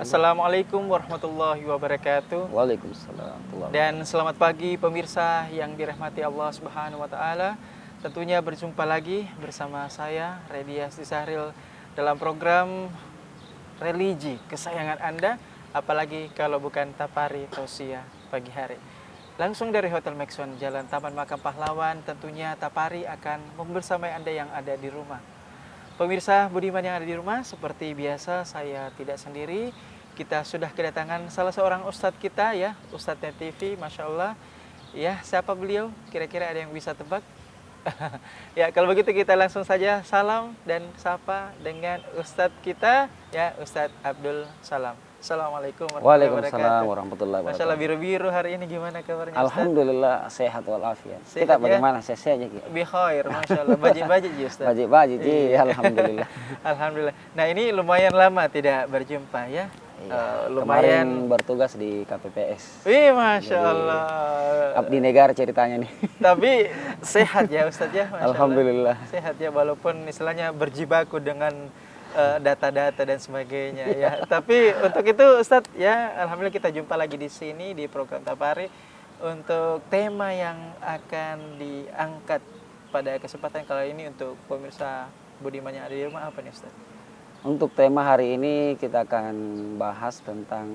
Assalamualaikum warahmatullahi wabarakatuh. Waalaikumsalam. Dan selamat pagi pemirsa yang dirahmati Allah Subhanahu wa taala. Tentunya berjumpa lagi bersama saya Rediasti Sahril dalam program religi kesayangan Anda, apalagi kalau bukan Tapari Tausiah pagi hari. Langsung dari Hotel Maxon Jalan Taman Makam Pahlawan, tentunya Tapari akan membersamai Anda yang ada di rumah. Pemirsa budiman yang ada di rumah, seperti biasa saya tidak sendiri. Kita sudah kedatangan salah seorang ustadz kita ya, Ustadz Net TV, Masya Allah. Ya, siapa beliau? Kira-kira ada yang bisa tebak? Ya, kalau begitu kita langsung saja salam dan sapa dengan ustadz kita, ya, Ustadz Abdul Salam. Assalamualaikum warahmatullahi wabarakatuh. Waalaikumsalam warahmatullahi Masya Allah, wabarakatuh. biru-biru hari ini, gimana kabarnya Ustadz? Alhamdulillah sehat walafiat. Sehat, Kita ya? bagaimana? Sehat aja kita. Bi khair, Masya Allah. Baji-baji ji Ustadz. Baji-baji ji, Iya. alhamdulillah. Alhamdulillah. Nah, ini lumayan lama tidak berjumpa ya. Iya, Lumayan. kemarin bertugas di KPPS. Wih, Masya Jadi, Allah. Abdi negara ceritanya nih. Tapi sehat ya Ustadz ya, Masya Allah. Alhamdulillah. Sehat ya, walaupun istilahnya berjibaku dengan data-data dan sebagainya ya. Tapi untuk itu Ustadz ya, alhamdulillah kita jumpa lagi di sini di program Tapari untuk tema yang akan diangkat pada kesempatan kali ini untuk pemirsa budiman yang ada di rumah, apa nih Ustadz? Untuk tema hari ini kita akan bahas tentang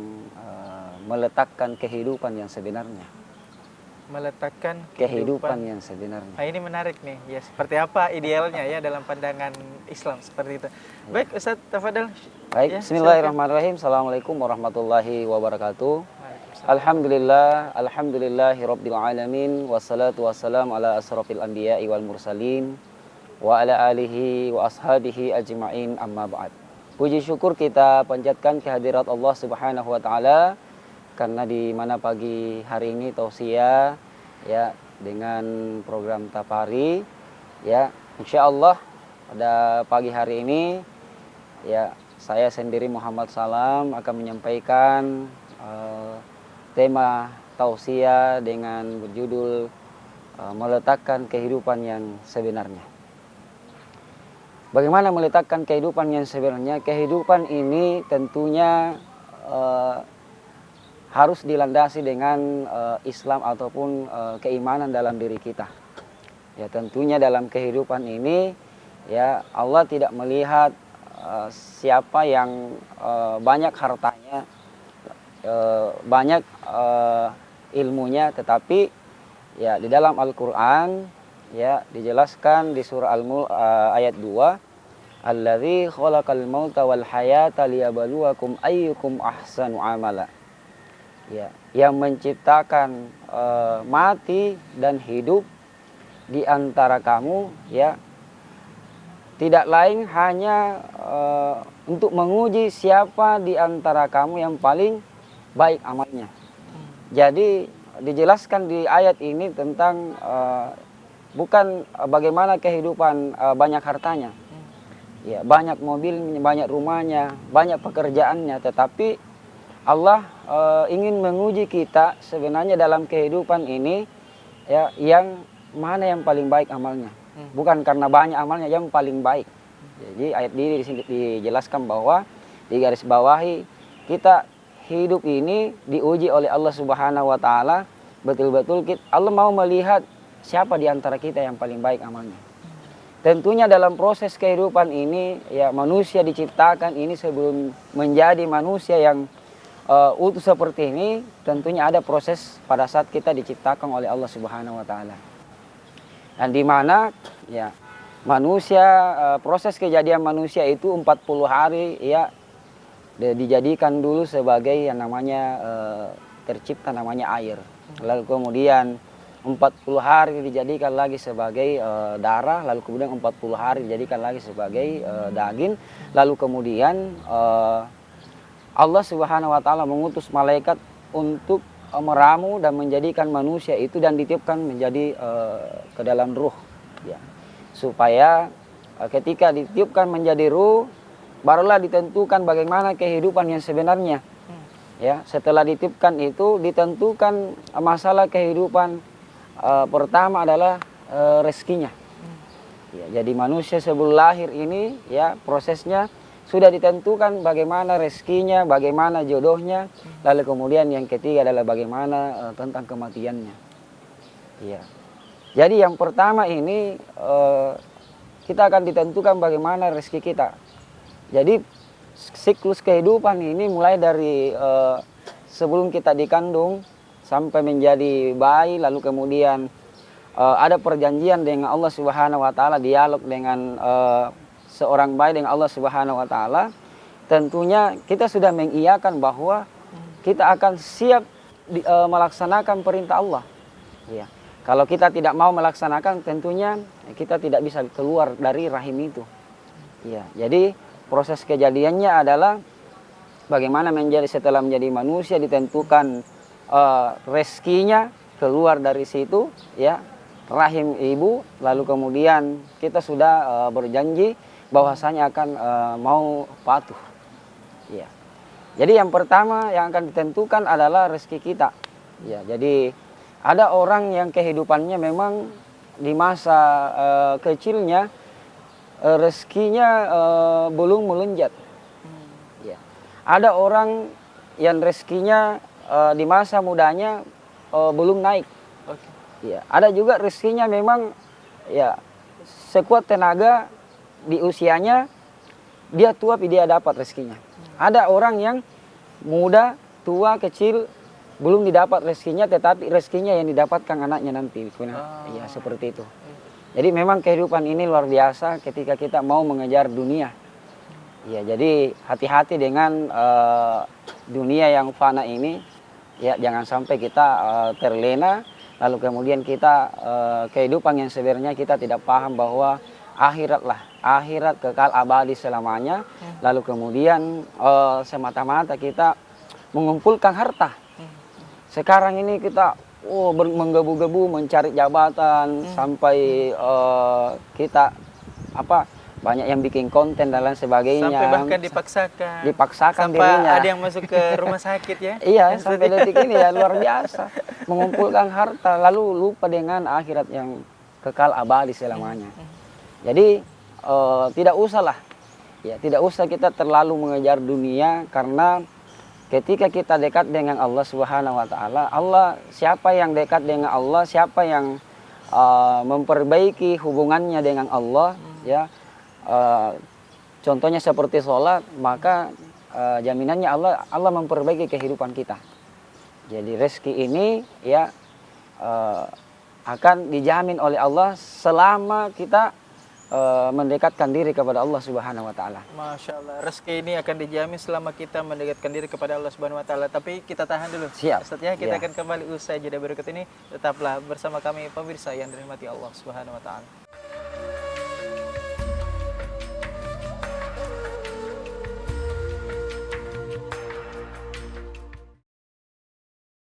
meletakkan kehidupan yang sebenarnya. Meletakkan Kehidupan yang sebenarnya. Nah, ini menarik nih. Ya, seperti apa idealnya ya dalam pandangan Islam seperti itu. Baik, Ustadz Tafadhal. Baik, Ya, bismillahirrahmanirrahim. Assalamualaikum warahmatullahi wabarakatuh. Waalaikumsalam. Alhamdulillahi rabbil alamin. Wassalatu wassalamu ala asrafil anbiya'i wal mursalin wa ala alihi wa ashabihi ajma'in, amma ba'd. Puji syukur kita panjatkan kehadirat Allah Subhanahu wa taala karena di mana pagi hari ini tausiah ya dengan program Tapari ya, insyaallah pada pagi hari ini ya saya sendiri Muhammad Salam akan menyampaikan tema tausiah dengan berjudul meletakkan kehidupan yang sebenarnya. Bagaimana meletakkan kehidupan yang sebenarnya? Kehidupan ini tentunya harus dilandasi dengan Islam ataupun keimanan dalam diri kita. Ya, tentunya dalam kehidupan ini ya Allah tidak melihat siapa yang banyak hartanya, banyak ilmunya, tetapi ya di dalam Al-Qur'an ya dijelaskan di surah Al-Mulk ayat 2, Allazi khalaqal mauta wal hayata liyabluwakum ayyukum ahsanu amala. Ya, yang menciptakan mati dan hidup di antara kamu ya tidak lain hanya untuk menguji siapa di antara kamu yang paling baik amalnya. Jadi dijelaskan di ayat ini tentang bukan bagaimana kehidupan banyak hartanya, ya banyak mobilnya, banyak rumahnya, banyak pekerjaannya, tetapi Allah ingin menguji kita sebenarnya dalam kehidupan ini ya yang mana yang paling baik amalnya. Bukan karena banyak amalnya, yang paling baik. Jadi ayat ini di sini dijelaskan bahwa di garis bawahi kita hidup ini diuji oleh Allah Subhanahu wa taala, betul-betul Allah mau melihat siapa di antara kita yang paling baik amalnya. Tentunya dalam proses kehidupan ini ya manusia diciptakan ini sebelum menjadi manusia yang utuh seperti ini, tentunya ada proses pada saat kita diciptakan oleh Allah Subhanahu wa taala. Dan di mana ya manusia proses kejadian manusia itu 40 hari ya dijadikan dulu sebagai yang namanya tercipta namanya air. Lalu kemudian 40 hari dijadikan lagi sebagai darah, lalu kemudian 40 hari dijadikan lagi sebagai daging, lalu kemudian Allah Subhanahu wa taala mengutus malaikat untuk meramu dan menjadikan manusia itu dan ditiupkan menjadi ke dalam ruh ya. Supaya ketika ditiupkan menjadi ruh barulah ditentukan bagaimana kehidupan yang sebenarnya. Ya, setelah ditiupkan itu ditentukan masalah kehidupan pertama adalah rezekinya. Ya, jadi manusia sebelum lahir ini ya prosesnya sudah ditentukan bagaimana rezekinya, bagaimana jodohnya, lalu kemudian yang ketiga adalah bagaimana tentang kematiannya. Iya. Jadi yang pertama ini kita akan ditentukan bagaimana rezeki kita. Jadi siklus kehidupan ini mulai dari sebelum kita dikandung sampai menjadi bayi, lalu kemudian ada perjanjian dengan Allah Subhanahu wa taala, dialog dengan seorang bayi dengan Allah Subhanahu wa taala. Tentunya kita sudah mengiyakan bahwa kita akan siap melaksanakan perintah Allah. Ya. Kalau kita tidak mau melaksanakan, tentunya kita tidak bisa keluar dari rahim itu. Ya. Jadi proses kejadiannya adalah bagaimana setelah menjadi manusia ditentukan rezekinya, keluar dari situ, ya, rahim ibu, lalu kemudian kita sudah berjanji bahwasanya akan mau patuh. Ya. Jadi yang pertama yang akan ditentukan adalah rezeki kita. Ya, jadi ada orang yang kehidupannya memang di masa kecilnya rezekinya belum melonjak. Ya. Ada orang yang rezekinya di masa mudanya belum naik. Okay. Ya. Ada juga rezekinya memang ya sekuat tenaga di usianya dia tua tapi dia dapat rezekinya. Ada orang yang muda, tua, kecil belum didapat rezekinya, tetapi rezekinya yang didapatkan anaknya nanti. Ya seperti itu. Jadi memang kehidupan ini luar biasa ketika kita mau mengejar dunia. Ya, jadi hati-hati dengan dunia yang fana ini. Ya, jangan sampai kita terlena, lalu kemudian kita kehidupan yang sebenarnya kita tidak paham bahwa akhirat kekal abadi selamanya. Lalu kemudian semata-mata kita mengumpulkan harta. Sekarang ini kita menggebu-gebu mencari jabatan sampai kita banyak yang bikin konten dan lain sebagainya. Sampai bahkan dipaksakan sampai dirinya. Ada yang masuk ke rumah sakit ya. Iya, sampai detik ini ya luar biasa. Mengumpulkan harta lalu lupa dengan akhirat yang kekal abadi selamanya. Jadi tidak usahlah. Ya, tidak usah kita terlalu mengejar dunia, karena ketika kita dekat dengan Allah Subhanahu wa taala, siapa yang dekat dengan Allah, siapa yang memperbaiki hubungannya dengan Allah, ya. Contohnya seperti sholat, maka jaminannya Allah memperbaiki kehidupan kita. Jadi rezeki ini ya akan dijamin oleh Allah selama kita mendekatkan diri kepada Allah Subhanahu wa taala. Masya Allah, rezeki ini akan dijamin selama kita mendekatkan diri kepada Allah Subhanahu wa taala. Tapi kita tahan dulu. Siap. Setelah kita Ya. akan kembali usai jeda berikut ini. Tetaplah bersama kami pemirsa yang dirahmati Allah Subhanahu wa taala.